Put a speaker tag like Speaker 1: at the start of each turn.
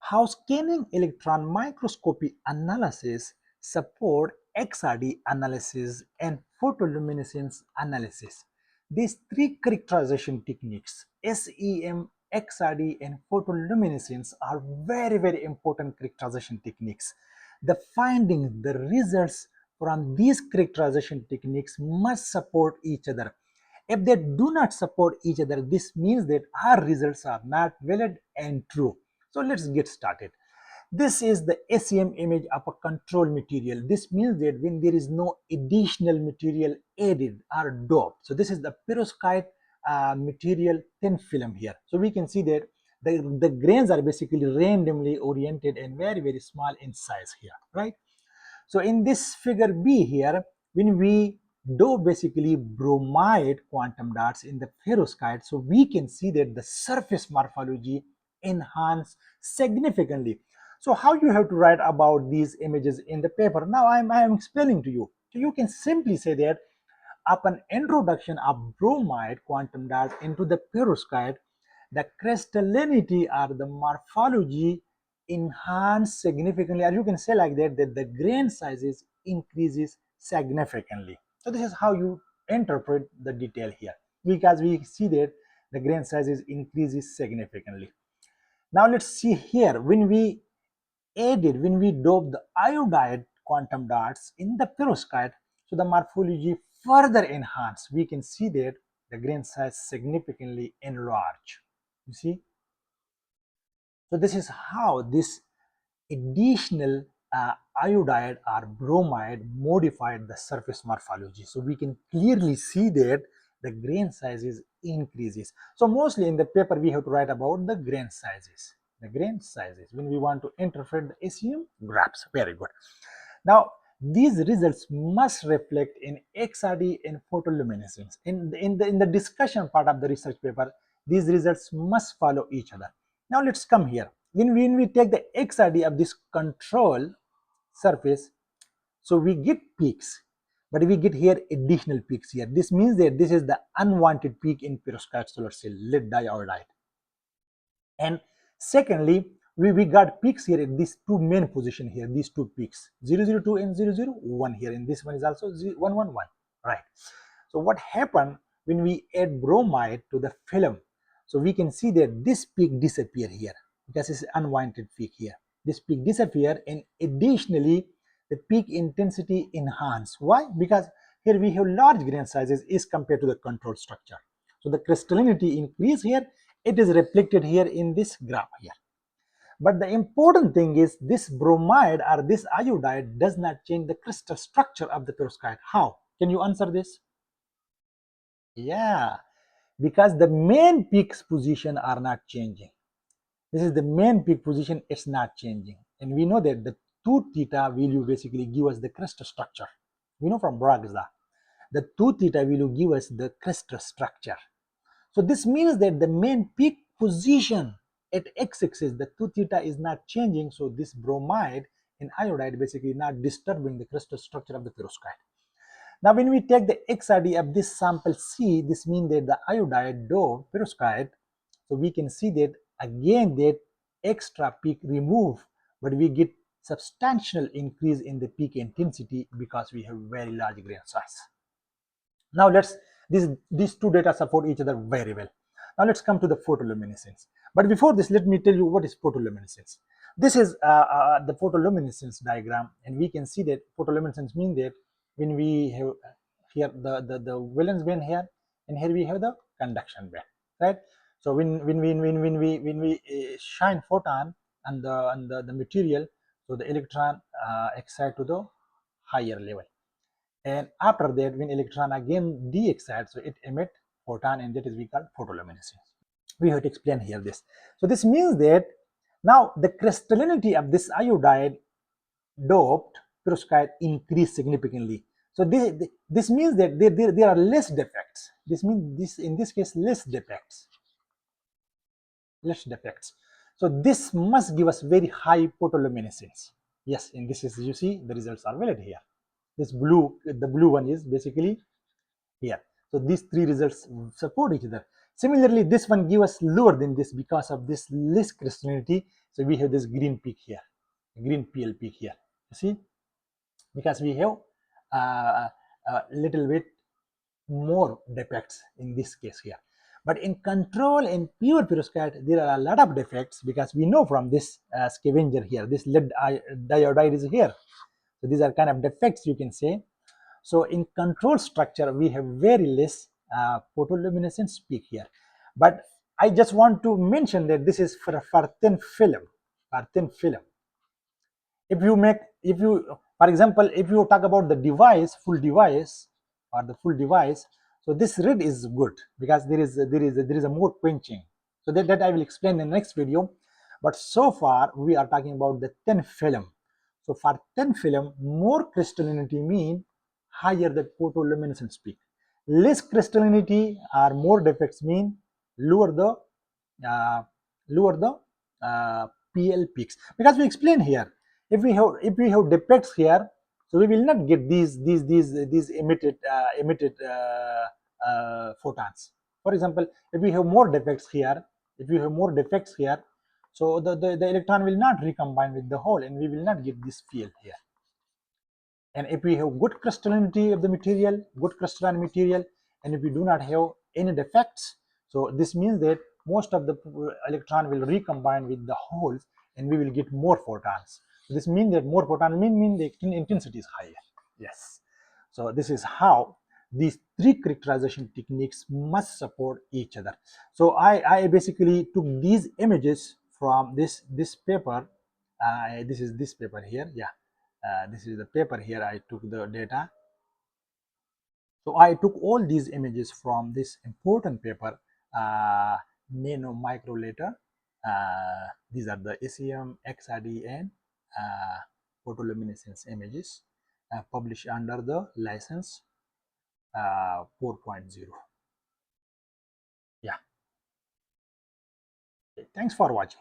Speaker 1: how scanning electron microscopy analysis support XRD analysis and photoluminescence analysis. These three characterization techniques, SEM, XRD and photoluminescence, are very important characterization techniques. The findings, the results from these characterization techniques must support each other. If they do not support each other, this means that our results are not valid and true. So let's get started. This is the SEM image of a control material. This means that when there is no additional material added or doped. So this is the perovskite material thin film here. So we can see that the grains are basically randomly oriented and very small in size here, right? So in this figure B here, when we do basically bromide quantum dots in the perovskite, so we can see that the surface morphology enhance significantly. So how you have to write about these images in the paper? Now I am explaining to you. So you can simply say that upon introduction of bromide quantum dots into the perovskite, the crystallinity or the morphology enhance significantly, or you can say like that, that the grain sizes increases significantly. So this is how you interpret the detail here, because we see that the grain sizes increases significantly. Now let's see here, when we dope the iodide quantum dots in the perovskite, so the morphology further enhanced. We can see that the grain size significantly enlarged. You see? So this is how this additional iodide or bromide modified the surface morphology. So we can clearly see that the grain sizes increases. So mostly in the paper we have to write about the grain sizes. The grain sizes when we want to interpret the SEM graphs. Very good. Now these results must reflect in XRD and photoluminescence. In the discussion part of the research paper, these results must follow each other. Now let's come here. When we take the XRD of this control surface, so we get peaks, but we get here additional peaks here. This means that this is the unwanted peak in perovskite solar cell, lead diiodide. And secondly, we got peaks here at these two main position here, these two peaks, 002 and 001 here, and this one is also 111, right? So what happened when we add bromide to the film? So we can see that this peak disappear here, because it's unwanted peak here. This peak disappear, and additionally the peak intensity enhance. Why? Because here we have large grain sizes is compared to the control structure. So the crystallinity increase here, it is reflected here in this graph here. But the important thing is this bromide or this iodide does not change the crystal structure of the perovskite. How? Can you answer this? Yeah, because the main peaks position are not changing. This is the main peak position, it's not changing. And we know that the 2 theta value basically give us the crystal structure. We know from Bragg's law, the 2 theta value give us the crystal structure. So this means that the main peak position at x-axis, the 2 theta is not changing. So this bromide and iodide basically not disturbing the crystal structure of the perovskite. Now when we take the XRD of this sample C, this means that the iodide doped perovskite, so we can see that again that extra peak remove, but we get substantial increase in the peak intensity because we have very large grain size. Now these two data support each other very well. Now let's come to the photoluminescence. But before this, let me tell you what is photoluminescence. This is the photoluminescence diagram, and we can see that photoluminescence means that when we have here the valence band here, and here we have the conduction band, right? So when we shine photon on the material, so the electron excite to the higher level. And after that, when electron again de-excite, so it emit photon, and that is we call photoluminescence. We have to explain here this. So this means that now the crystallinity of this iodide doped perovskite increase significantly. So this means that there are less defects. This means this in this case less defects. Less defects. So this must give us very high photoluminescence. Yes, in this is, you see the results are valid here. This blue, the blue one is basically here. So these three results support each other. Similarly, this one gives us lower than this because of this less crystallinity. So we have this green peak here, green PL peak here. You see, because we have a little bit more defects in this case here. But in control and pure perovskite, there are a lot of defects because we know from this scavenger here, this lead diodide is here. So these are kind of defects, you can say. So in control structure, we have very less photoluminescence peak here. But I just want to mention that this is for thin film, if you make, if you, for example, if you talk about the device, full device or the full device, so this red is good because there is a more quenching. So that I will explain in the next video. But so far we are talking about the thin film. So for thin film, more crystallinity mean higher the photoluminescence peak. Less crystallinity or more defects mean lower the uh, lower the PL peaks, because we explain here, if we have defects here, so we will not get these emitted photons. For example, if we have more defects here, so the electron will not recombine with the hole and we will not get this field here. And if we have good crystallinity of the material, good crystalline material, and if we do not have any defects, so this means that most of the electron will recombine with the holes and we will get more photons. So this means that more photons mean the intensity is higher. Yes. So this is how these three characterization techniques must support each other. So I basically took these images from this paper. This is this paper here. Yeah. This is the paper here. I took the data. So I took all these images from this important paper, nano micro later. These are the SEM, XRD, and photoluminescence images published under the license 4.0. Yeah. Thanks for watching.